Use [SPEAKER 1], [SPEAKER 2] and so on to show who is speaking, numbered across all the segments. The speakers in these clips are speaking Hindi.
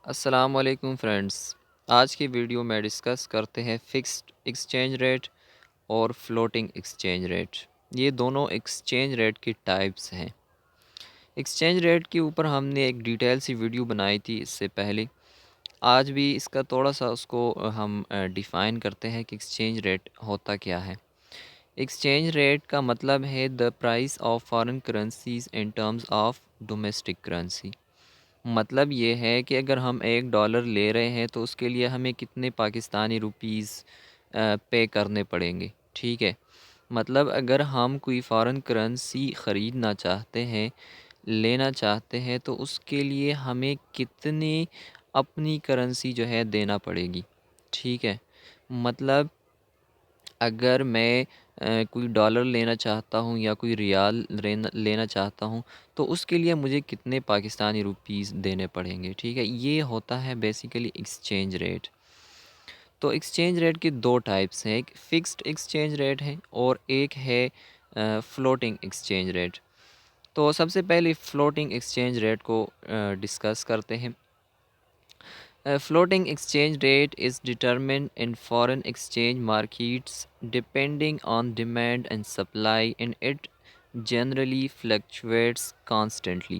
[SPEAKER 1] अस्सलाम वालेकुम फ्रेंड्स। आज की वीडियो में डिस्कस करते हैं फ़िक्स्ड एक्सचेंज रेट और फ्लोटिंग एक्सचेंज रेट। ये दोनों एक्सचेंज रेट की टाइप्स हैं। एक्सचेंज रेट के ऊपर हमने एक डिटेल सी वीडियो बनाई थी इससे पहले। आज भी इसका थोड़ा सा उसको हम डिफ़ाइन करते हैं कि एक्सचेंज रेट होता क्या है। एक्सचेंज रेट का मतलब है the price of foreign currencies in terms of domestic currency. मतलब ये है कि अगर हम $1 ले रहे हैं तो उसके लिए हमें कितने पाकिस्तानी रुपीस पे करने पड़ेंगे। ठीक है, मतलब अगर हम कोई फ़ॉरेन करेंसी ख़रीदना चाहते हैं, लेना चाहते हैं, तो उसके लिए हमें कितनी अपनी करेंसी जो है देना पड़ेगी। ठीक है, मतलब अगर मैं कोई डॉलर लेना चाहता हूँ या कोई रियाल लेना चाहता हूँ, तो उसके लिए मुझे कितने पाकिस्तानी रुपीस देने पड़ेंगे। ठीक है, ये होता है बेसिकली एक्सचेंज रेट। तो एक्सचेंज रेट के दो टाइप्स हैं, एक फ़िक्स्ड एक्सचेंज रेट है और एक है फ्लोटिंग एक्सचेंज रेट। तो सबसे पहले फ्लोटिंग एक्सचेंज रेट को डिस्कस करते हैं। A floating exchange rate is determined in foreign exchange markets depending on demand and supply and it generally fluctuates constantly.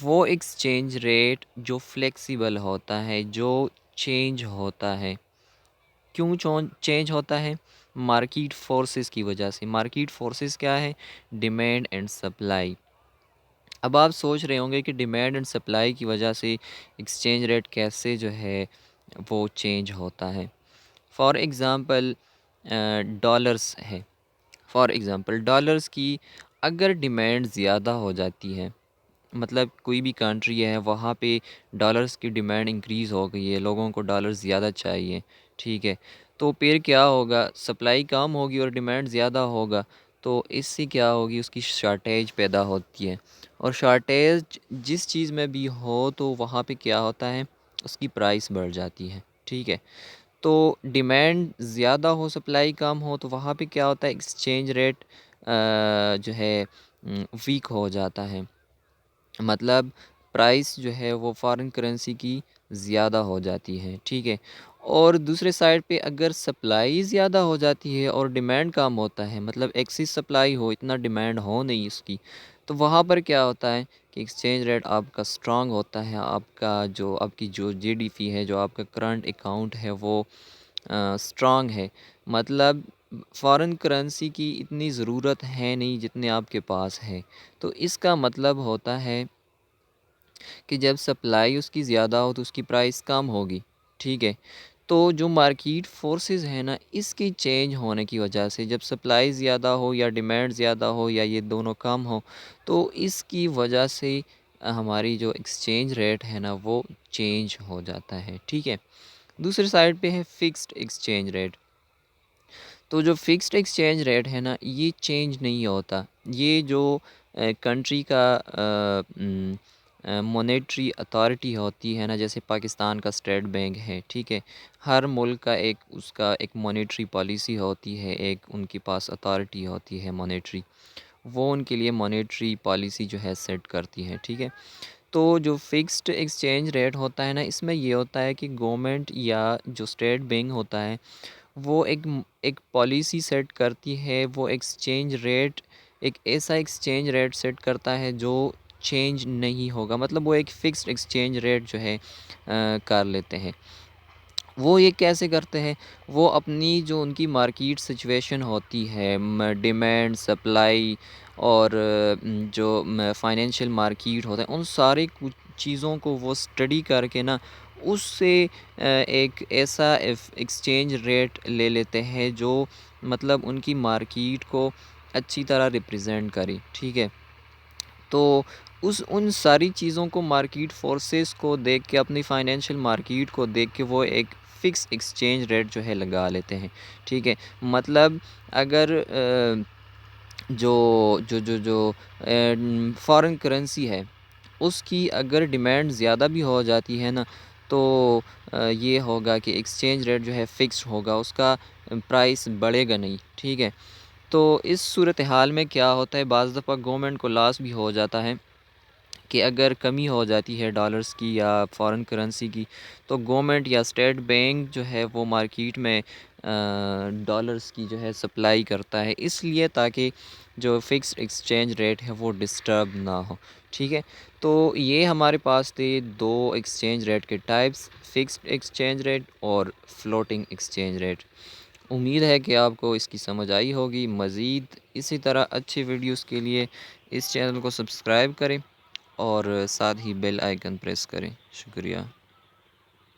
[SPEAKER 1] वो एक्सचेंज रेट जो फ्लेक्सिबल होता है, जो चेंज होता है। क्यों चेंज होता है? मार्केट फोर्सेस की वजह से। मार्केट फोर्सेस क्या है? Demand and supply. अब आप सोच रहे होंगे कि डिमांड एंड सप्लाई की वजह से एक्सचेंज रेट कैसे जो है वो चेंज होता है। फॉर एग्ज़ाम्पल डॉलर्स है। फॉर एग्ज़ाम्पल डॉलर्स की अगर डिमांड ज़्यादा हो जाती है, मतलब कोई भी कंट्री है वहाँ पे डॉलर्स की डिमांड इंक्रीज़ हो गई है, लोगों को डॉलर ज़्यादा चाहिए। ठीक है, तो फिर क्या होगा, सप्लाई कम होगी और डिमांड ज़्यादा होगा, तो इससे क्या होगी, उसकी शार्टेज पैदा होती है। और शार्टेज जिस चीज़ में भी हो तो वहाँ पे क्या होता है, उसकी प्राइस बढ़ जाती है। ठीक है, तो डिमांड ज़्यादा हो सप्लाई कम हो तो वहाँ पे क्या होता है, एक्सचेंज रेट जो है वीक हो जाता है। मतलब प्राइस जो है वो फॉरेन करेंसी की ज़्यादा हो जाती है। ठीक है, और दूसरे साइड पे अगर सप्लाई ज़्यादा हो जाती है और डिमांड कम होता है, मतलब एक्सेस सप्लाई हो, इतना डिमांड हो नहीं इसकी, तो वहाँ पर क्या होता है कि एक्सचेंज रेट आपका स्ट्रांग होता है। आपकी जो जीडीपी है, जो आपका करंट अकाउंट है, वो स्ट्रांग है। मतलब फॉरेन करेंसी की इतनी ज़रूरत है नहीं जितने आपके पास है। तो इसका मतलब होता है कि जब सप्लाई उसकी ज़्यादा हो तो उसकी प्राइस कम होगी। ठीक है, तो जो मार्केट फोर्सेस है ना, इसकी चेंज होने की वजह से जब सप्लाई ज़्यादा हो या डिमांड ज़्यादा हो या ये दोनों कम हो, तो इसकी वजह से हमारी जो एक्सचेंज रेट है ना वो चेंज हो जाता है। ठीक है, दूसरी साइड पे है फ़िक्स्ड एक्सचेंज रेट। तो जो फ़िक्स्ड एक्सचेंज रेट है ना, ये चेंज नहीं होता। ये जो कंट्री का मॉनेटरी अथॉरिटी होती है ना, जैसे पाकिस्तान का स्टेट बैंक है। ठीक है, हर मुल्क का एक उसका एक मॉनेटरी पॉलिसी होती है, एक उनके पास अथॉरिटी होती है मॉनेटरी, वो उनके लिए मॉनेटरी पॉलिसी जो है सेट करती है। ठीक है, तो जो फ़िक्स्ड एक्सचेंज रेट होता है ना, इसमें ये होता है कि गवर्नमेंट या जो स्टेट बैंक होता है वो एक पॉलिसी सेट करती है। वो एक्सचेंज रेट एक ऐसा एक्सचेंज रेट सेट करता है जो चेंज नहीं होगा। मतलब वो एक फ़िक्स्ड एक्सचेंज रेट जो है कर लेते हैं। वो ये कैसे करते हैं, वो अपनी जो उनकी मार्केट सिचुएशन होती है, डिमांड सप्लाई और जो फाइनेंशियल मार्केट होता है, उन सारे कुछ चीज़ों को वो स्टडी करके ना उससे एक ऐसा एक्सचेंज रेट ले लेते हैं जो मतलब उनकी मार्केट को अच्छी तरह रिप्रेजेंट करे। ठीक है, तो उस उन सारी चीज़ों को मार्केट फोर्सेस को देख के, अपनी फाइनेंशियल मार्केट को देख के वो एक फ़िक्स एक्सचेंज रेट जो है लगा लेते हैं। ठीक है, मतलब अगर जो जो जो जो फॉरेन करेंसी है उसकी अगर डिमांड ज़्यादा भी हो जाती है ना, तो ये होगा कि एक्सचेंज रेट जो है फ़िक्स होगा, उसका प्राइस बढ़ेगा नहीं। ठीक है, तो इस सूरत हाल में क्या होता है, बाज़ दफ़ा गवर्नमेंट को लॉस भी हो जाता है कि अगर कमी हो जाती है डॉलर्स की या फॉरेन करेंसी की, तो गवर्नमेंट या स्टेट बैंक जो है वो मार्केट में डॉलर्स की जो है सप्लाई करता है, इसलिए ताकि जो फिक्स्ड एक्सचेंज रेट है वो डिस्टर्ब ना हो। ठीक है, तो ये हमारे पास थे दो एक्सचेंज रेट के टाइप्स, फिक्स्ड एक्सचेंज रेट और फ्लोटिंग एक्सचेंज रेट। उम्मीद है कि आपको इसकी समझ आई होगी। मज़ीद इसी तरह अच्छी वीडियोस के लिए इस चैनल को सब्सक्राइब करें और साथ ही बेल आइकन प्रेस करें। शुक्रिया।